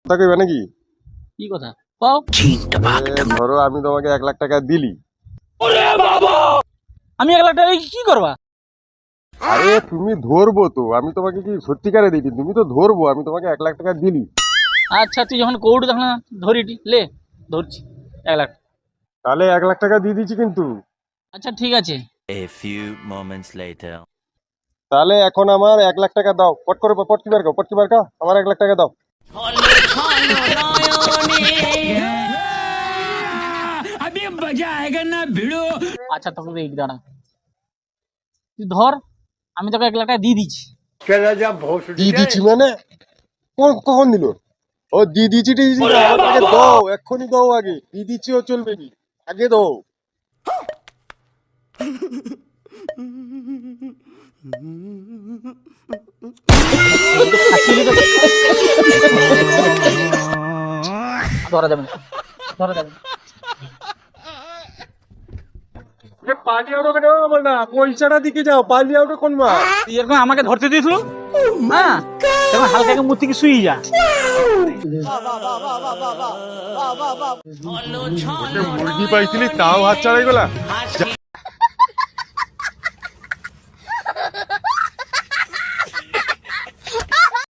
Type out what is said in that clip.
কথা কইবে নাকি? কি কথা কও? ধরো আমি তোমাকে 1 লাখ টাকা দিলি। আমি 1 লাখ টাকা দিয়ে কি করবা? আরে তুমি ধরবো তো, আমি তোমাকে কি সত্যিকারে দিবি? তুমি তো ধরবো, আমি তোমাকে 1 লাখ টাকা দিলি। আচ্ছা তুই যখন কৌড় তখন ধরিটি লে, ধরছি 1 লাখ। তাহলে 1 লাখ টাকা দিয়ে দিচ্ছি কিন্তু। আচ্ছা ঠিক আছে। A few moments later. তাহলে এখন আমার 1 লাখ টাকা দাও, পট করে পটকি বার পটকি বার আমার 1 লাখ টাকা দাও। আচ্ছা তোকে দেখ দাঁড়া, তুই ধর, আমি তোকে 1 লাখ টাকা দিয়ে দিচ্ছি। দিয়ে দিচ্ছি মানে? কখন দিল? ও দিয়ে দিচ্ছি আগে দাও, এক্ষুনি দাও, আগে দিয়ে দিচ্ছি ও চলবে কি, আগে দাও। ধরা যাবে না, ধরা যাবে না। পানি আউটো কেটে আমার না, পয়সাটা দিকে যাও, পানি আউটো কোন মা? তুই এরকম আমাকে ধরতে দিয়েছিল, হ্যাঁ তখন হালকা মূর্তি কি শুই যা। মুরগি পাইছিলি তাও হাত ছাড়াই গলা।